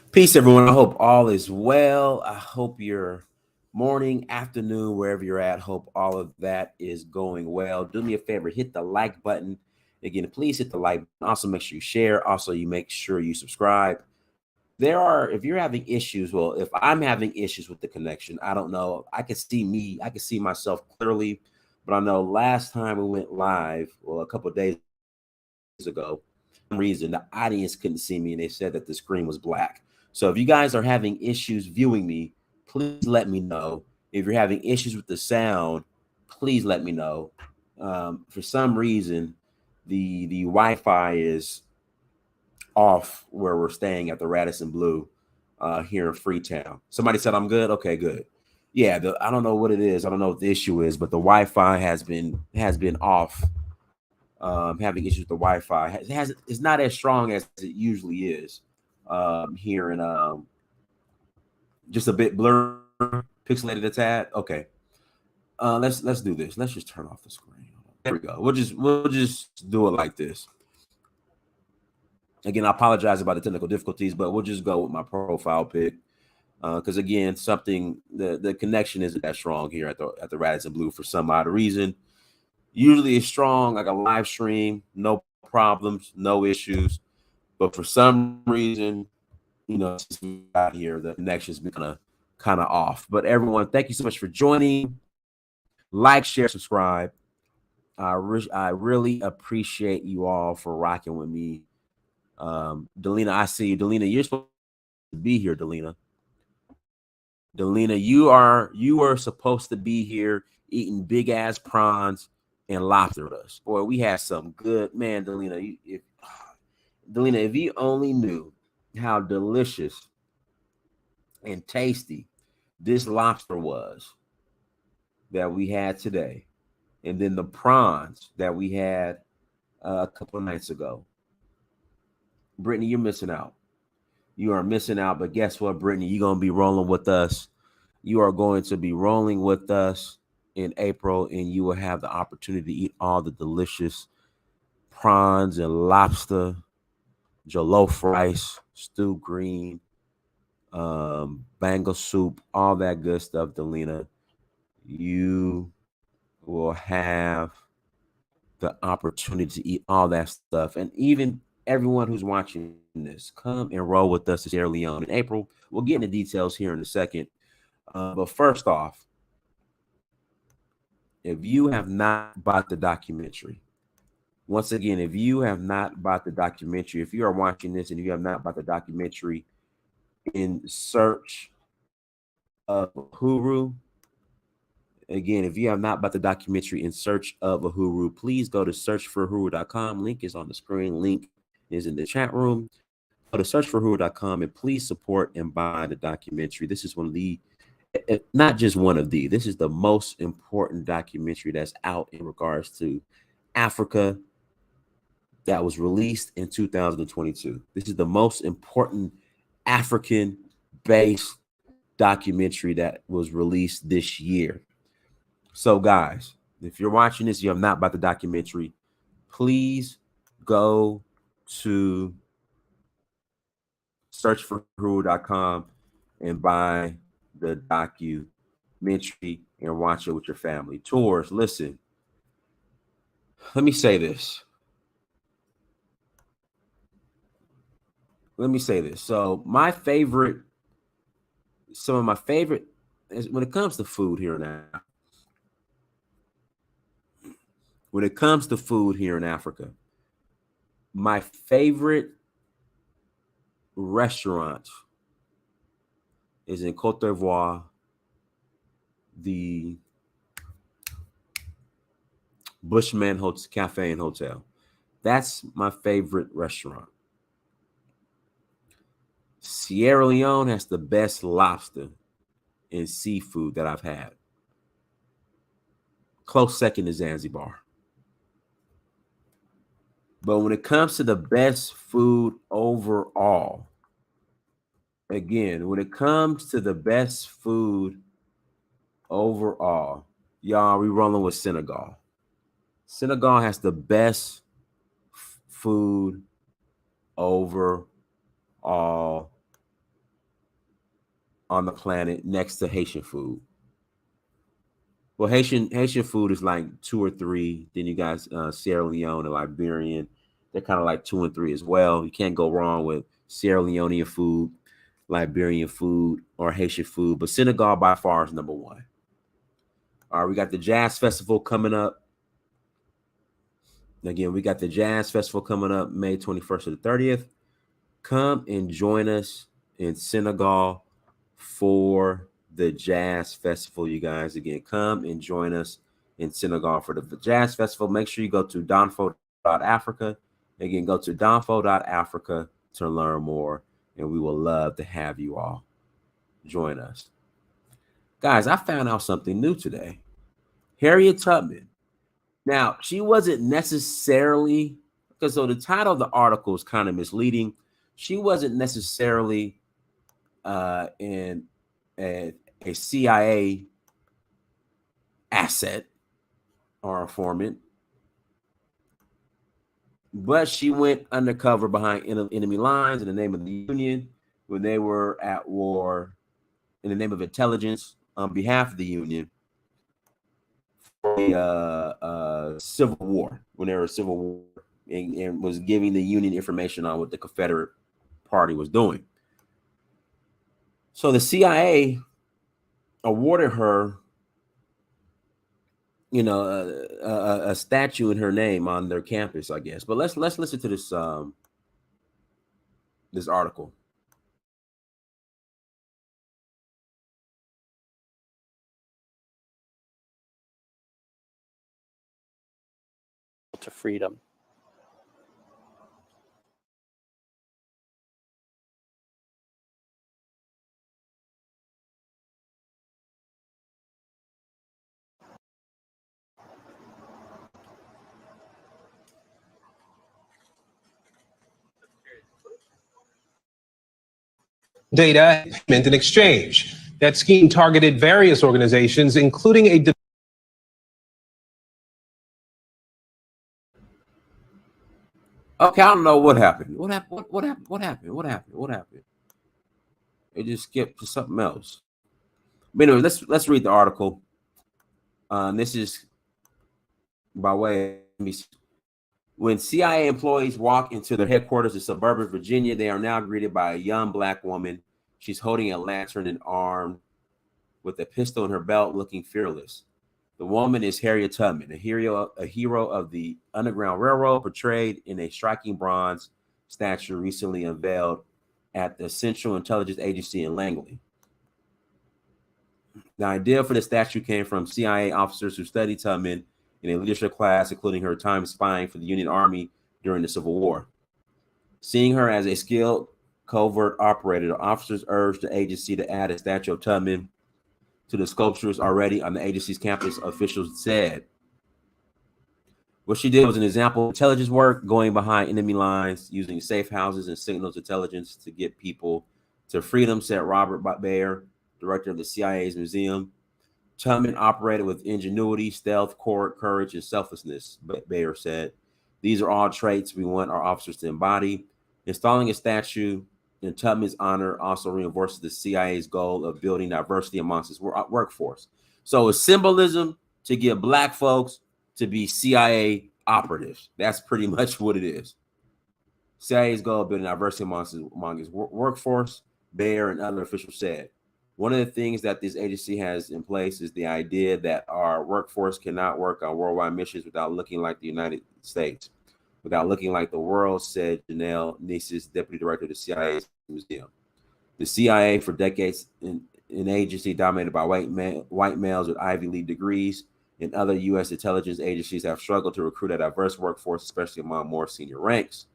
Peace, everyone. I hope all is well. I hope your morning, afternoon, wherever you're at, hope all of that is going well. Do me a favor, hit the like button. Again, please hit the like button. Also, make sure you share. Also, you make sure you subscribe. If you're having issues, well, if I'm having issues with the connection, I don't know. I can see myself clearly, but I know last time we went live, well, a couple of days ago, for some reason the audience couldn't see me and they said that the screen was black. So if you guys are having issues viewing me, please let me know. If you're having issues with the sound, please let me know. For some reason, the Wi-Fi is off where we're staying at the Radisson Blue here in Freetown. Somebody said I'm good. Okay, good. Yeah, I don't know what it is. I don't know what the issue is, but the Wi-Fi has been off. Having issues with the Wi-Fi. It's not as strong as it usually is here in just a bit blurry, pixelated a tad. Okay, let's do this. Let's just turn off the screen. There we go. We'll just do it like this. Again, I apologize about the technical difficulties, but we'll just go with my profile pic. Because again, the connection isn't that strong here at the Radisson Blue for some odd reason. Usually it's strong, like a live stream, no problems, no issues. But for some reason, since we got here, the connection's been kind of off. But everyone, thank you so much for joining. Like, share, subscribe. I really appreciate you all for rocking with me. Delina, I see you. Delina, you're supposed to be here, Delina. Delina, you are supposed to be here eating big ass prawns and lobster with us. Boy, we had some good man, Delina. Delina, if you only knew how delicious and tasty this lobster was that we had today, and then the prawns that we had a couple of nights ago. Brittany, you're missing out. You are missing out. But guess what, Brittany? You're gonna be rolling with us. You are going to be rolling with us in April, and you will have the opportunity to eat all the delicious prawns and lobster, jollof rice, stew green, bangle soup, all that good stuff, Delina. You will have the opportunity to eat all that stuff. And even everyone who's watching this, come and roll with us to Sierra Leone in April. We'll get into details here in a second. But first off, if you have not bought the documentary, once again, if you have not bought the documentary, if you are watching this and you have not bought the documentary, In Search of Uhuru, again, if you have not bought the documentary In Search of Uhuru, please go to searchforuhuru.com. Link is on the screen. Link is in the chat room. Go to searchforuhuru.com and please support and buy the documentary. This is one of the, not just one of the, this is the most important documentary that's out in regards to Africa that was released in 2022. This is the most important African based documentary that was released this year. So, guys, if you're watching this, you have not bought the documentary, please go to searchforuhuru.com and buy the documentary and watch it with your family. Tours, listen, let me say this. So, some of my favorite, when it comes to food here now, when it comes to food here in Africa, my favorite restaurant is in Cote d'Ivoire, the Bushman Cafe and Hotel. That's my favorite restaurant. Sierra Leone has the best lobster and seafood that I've had. Close second is Zanzibar. But when it comes to the best food overall, again, when it comes to the best food overall, y'all, we rolling with Senegal. Senegal has the best food overall on the planet next to Haitian food. Well, Haitian food is like 2 or 3. Then you guys Sierra Leone and Liberian. They're kind of like 2 and 3 as well. You can't go wrong with Sierra Leonean food, Liberian food, or Haitian food. But Senegal by far is number 1. All right, we got the Jazz Festival coming up. Again, we got the Jazz Festival coming up May 21st to the 30th. Come and join us in Senegal for the Jazz Festival, you guys. Again, come and join us in Senegal for the Jazz Festival. Make sure you go to donfo.africa. Again, go to donfo.africa to learn more, and we will love to have you all join us. Guys, I found out something new today. Harriet Tubman. Now, she wasn't necessarily, because so the title of the article is kind of misleading. She wasn't necessarily in a CIA asset or informant, but she went undercover behind enemy lines in the name of the Union when they were at war, in the name of intelligence on behalf of the Union for the Civil War, when there was Civil War, and was giving the Union information on what the Confederate Party was doing. So the CIA awarded her, a statue in her name on their campus, I guess. But let's listen to this this article. To freedom. Data, payment, and exchange. That scheme targeted various organizations, including a... Okay, I don't know what happened. What happened? What happened? What happened? What happened? What happened? It just skipped to something else. But anyway, let's read the article. This is by way of, when CIA employees walk into their headquarters in suburban Virginia, they are now greeted by a young Black woman. She's holding a lantern and armed with a pistol in her belt, looking fearless. The woman is Harriet Tubman, a hero of the Underground Railroad, portrayed in a striking bronze statue recently unveiled at the Central Intelligence Agency in Langley. The idea for the statue came from CIA officers who studied Tubman in a leadership class, including her time spying for the Union Army during the Civil War. Seeing her as a skilled covert operator, the officers urged the agency to add a statue of Tubman to the sculptures already on the agency's campus, officials said. What she did was an example of intelligence work, going behind enemy lines, using safe houses and signals intelligence to get people to freedom, said Robert Bayer, director of the CIA's museum. Tubman operated with ingenuity, stealth, courage, and selflessness, Bayer said. These are all traits we want our officers to embody. Installing a statue in Tubman's honor also reinforces the CIA's goal of building diversity amongst its workforce. So it's symbolism to get Black folks to be CIA operatives. That's pretty much what it is. CIA's goal of building diversity among its workforce, Bayer and other officials said. One of the things that this agency has in place is the idea that our workforce cannot work on worldwide missions without looking like the United States, without looking like the world, said Janelle Neeses, deputy director of the CIA's museum. The CIA, for decades, an agency dominated by white males with Ivy League degrees, and other U.S. intelligence agencies have struggled to recruit a diverse workforce, especially among more senior ranks.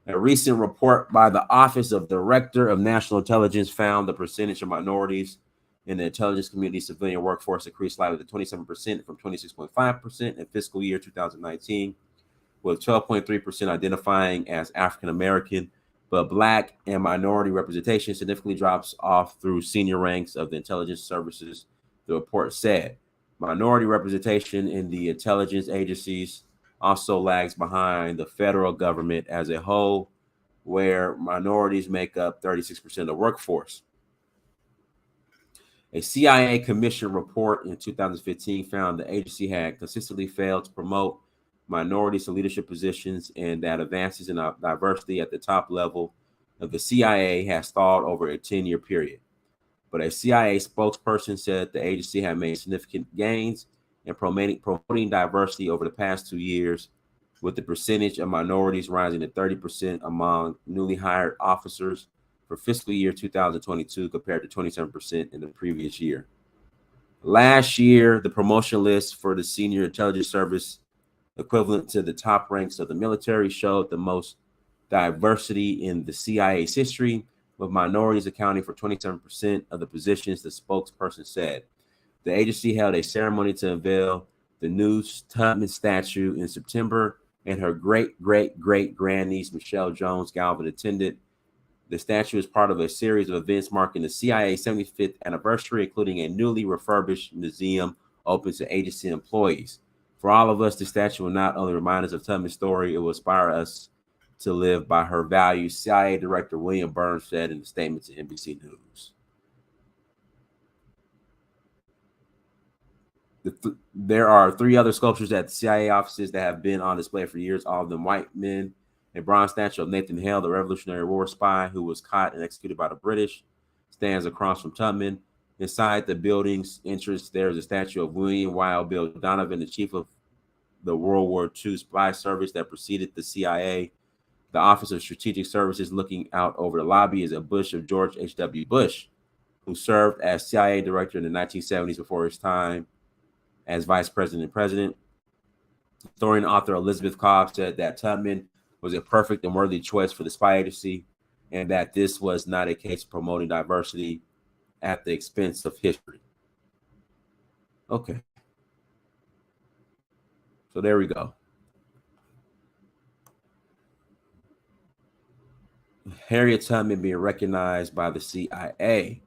A recent report by the Office of Director of National Intelligence found the percentage of minorities in the intelligence community civilian workforce increased slightly to 27% from 26.5% in fiscal year 2019, with 12.3% identifying as African American, but Black and minority representation significantly drops off through senior ranks of the intelligence services, the report said. Minority representation in the intelligence agencies also lags behind the federal government as a whole, where minorities make up 36% of the workforce. A CIA commission report in 2015 found the agency had consistently failed to promote minorities to leadership positions and that advances in diversity at the top level of the CIA has stalled over a 10-year period. But a CIA spokesperson said the agency had made significant gains in promoting diversity over the past 2 years, with the percentage of minorities rising to 30% among newly hired officers for fiscal year 2022 compared to 27% in the previous year. Last year, the promotion list for the Senior Intelligence Service, equivalent to the top ranks of the military, showed the most diversity in the CIA's history, with minorities accounting for 27% of the positions, the spokesperson said. The agency held a ceremony to unveil the new Tubman statue in September, and her great-great-great-grandniece, Michelle Jones Galvin, attended. The statue is part of a series of events marking the CIA's 75th anniversary, including a newly refurbished museum open to agency employees. For all of us, the statue will not only remind us of Tubman's story, it will inspire us to live by her values, CIA Director William Burns said in a statement to NBC News. There are 3 other sculptures at the CIA offices that have been on display for years, all of them white men. A bronze statue of Nathan Hale, the Revolutionary War spy who was caught and executed by the British, stands across from Tubman. Inside the building's entrance, there is a statue of William Wild Bill Donovan, the chief of the World War II spy service that preceded the CIA. The Office of Strategic Services, looking out over the lobby, is a bush of George H.W. Bush, who served as CIA director in the 1970s before his time as vice president and president. Historian and author Elizabeth Cobb said that Tubman was a perfect and worthy choice for the spy agency, and that this was not a case of promoting diversity at the expense of history. Okay. So there we go. Harriet Tubman being recognized by the CIA.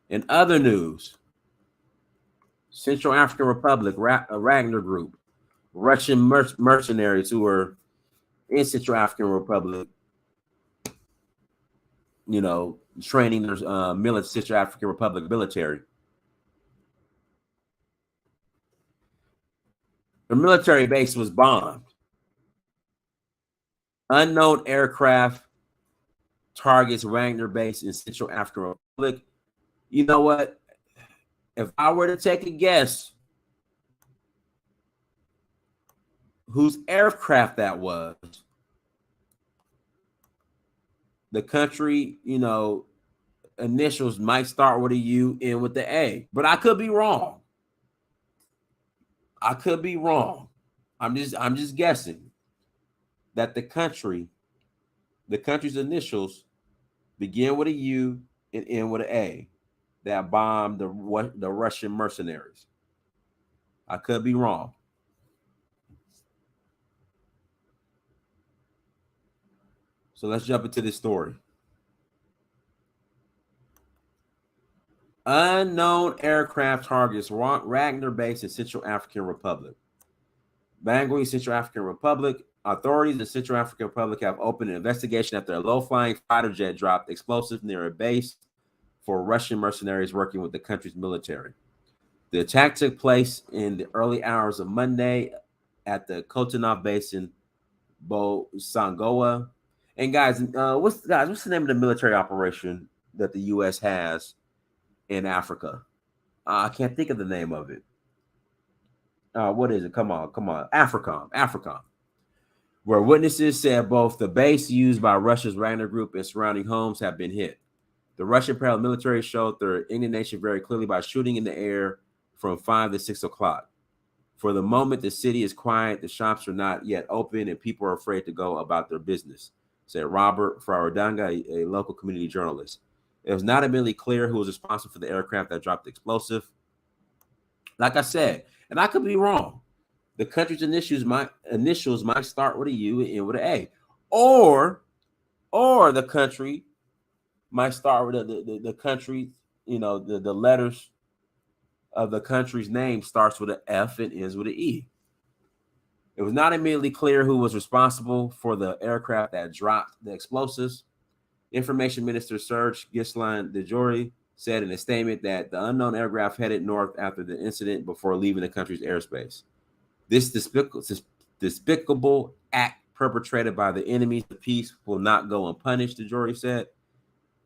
In other news, Central African Republic, Wagner Group, Russian mercenaries who were in Central African Republic, training their Central African Republic military. The military base was bombed. Unknown aircraft targets Wagner base in Central African Republic. You know what? If I were to take a guess whose aircraft that was, the country, initials might start with a U, end with the A. But I could be wrong. I'm just guessing that the country's initials begin with a U and end with an A that bombed the Russian mercenaries. I could be wrong. So let's jump into this story. Unknown aircraft targets Wagner base in Central African Republic. Bangui, Central African Republic. Authorities in the Central African Republic have opened an investigation after a low-flying fighter jet dropped explosives near a base for Russian mercenaries working with the country's military. The attack took place in the early hours of Monday at the Kotonov base in Bosangoa. And guys, what's the name of the military operation that the U.S. has in Africa? I can't think of the name of it. What is it? Come on. AFRICOM. Where witnesses said both the base used by Russia's Wagner Group and surrounding homes have been hit. The Russian paramilitary showed their indignation very clearly by shooting in the air from 5 to 6 o'clock. For the moment, the city is quiet, the shops are not yet open, and people are afraid to go about their business, said Robert Faradanga, a local community journalist. It was not immediately clear who was responsible for the aircraft that dropped the explosive. Like I said, and I could be wrong, the country's initials might start with a U and end with an A. Or the country might start with the country, the letters of the country's name starts with an F and ends with an E. It was not immediately clear who was responsible for the aircraft that dropped the explosives. Information Minister Serge Ghislain Dejori said in a statement that the unknown aircraft headed north after the incident before leaving the country's airspace. This despicable act perpetrated by the enemies of peace will not go unpunished, the jury said.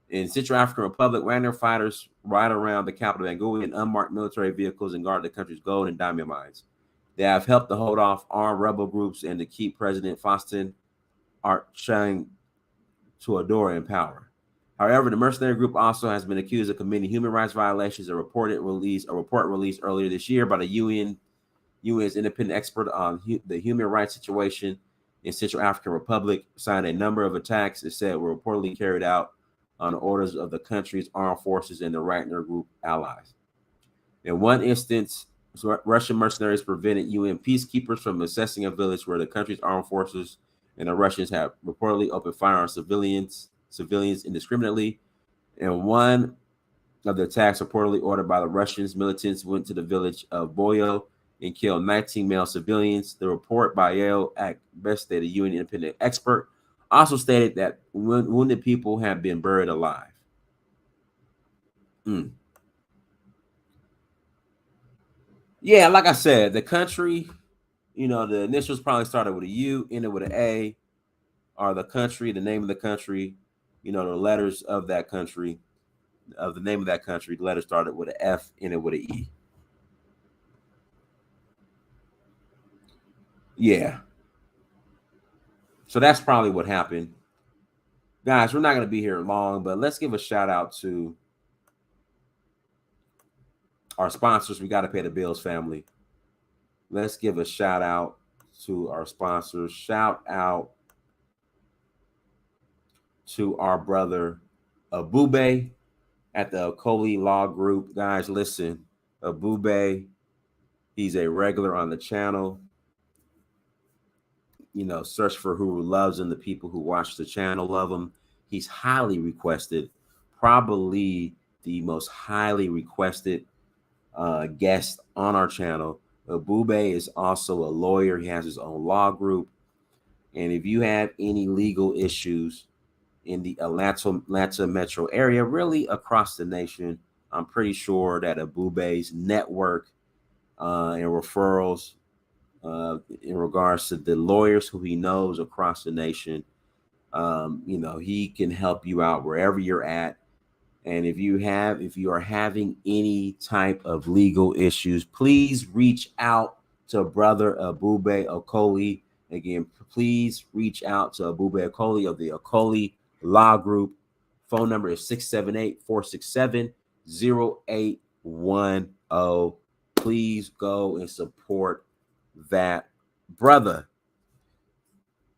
In Central African Republic, Wagner fighters ride around the capital Bangui in unmarked military vehicles and guard the country's gold and diamond mines. They have helped to hold off armed rebel groups and to keep President Faustin Archange Touadera in power. However, the mercenary group also has been accused of committing human rights violations. A report released earlier this year by the UN's independent expert on the human rights situation in Central African Republic cited a number of attacks it said were reportedly carried out on orders of the country's armed forces and the Wagner Group allies. In one instance, Russian mercenaries prevented UN peacekeepers from assessing a village where the country's armed forces and the Russians have reportedly opened fire on civilians indiscriminately. And one of the attacks reportedly ordered by the Russians, militants went to the village of Boyo and killed 19 male civilians. The report by Yale Beste, the UN independent expert, also stated that wounded people have been buried alive. Yeah, like I said, the country, the initials probably started with a U, ended with an A, or the country, the name of the country, the letters of that country, of the name of that country, the letter started with an F, ended with an E. Yeah. So that's probably what happened. Guys, we're not going to be here long, but let's give a shout out to our sponsors. We got to pay the bills, family. Let's give a shout out to our sponsors. Shout out to our brother Abube at the Okoli Law Group. Guys, listen, Abube, he's a regular on the channel. Search for Uhuru loves him. The people who watch the channel love him. He's highly requested, probably the most highly requested guest on our channel. Abube is also a lawyer. He has his own law group. And if you have any legal issues in the Atlanta metro area, really across the nation, I'm pretty sure that Abube's network and referrals in regards to the lawyers who he knows across the nation, he can help you out wherever you're at. And if you are having any type of legal issues, please reach out to brother Abube Okoli. Again, please reach out to Abube Okoli of the Okoli Law Group. Phone number is 678-467-0810. Please go and support that brother.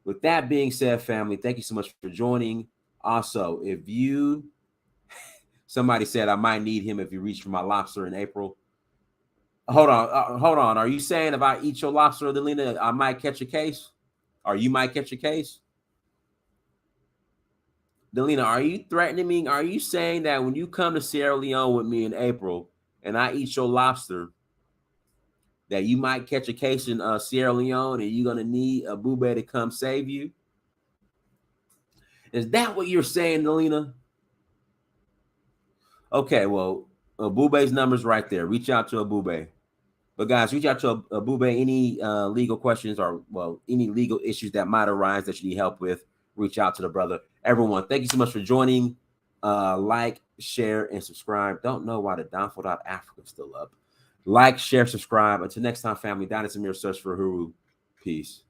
With that being said, family, thank you so much for joining. Also, somebody said I might need him if you reach for my lobster in April. Hold on. Are you saying if I eat your lobster, Delina, I might catch a case? Or you might catch a case? Delina, are you threatening me? Are you saying that when you come to Sierra Leone with me in April and I eat your lobster, that you might catch a case in Sierra Leone and you're going to need Abube to come save you? Is that what you're saying, Delina? Okay, well, Abube's number's right there. Reach out to Abube. But guys, reach out to Abube. Any legal questions or, any legal issues that might arise that you need help with, reach out to the brother. Everyone, thank you so much for joining. Like, share, and subscribe. Don't know why the Downfall.Africa is still up. Like, share, subscribe. Until next time, family, Dynasty Amir, Search for Uhuru. Peace.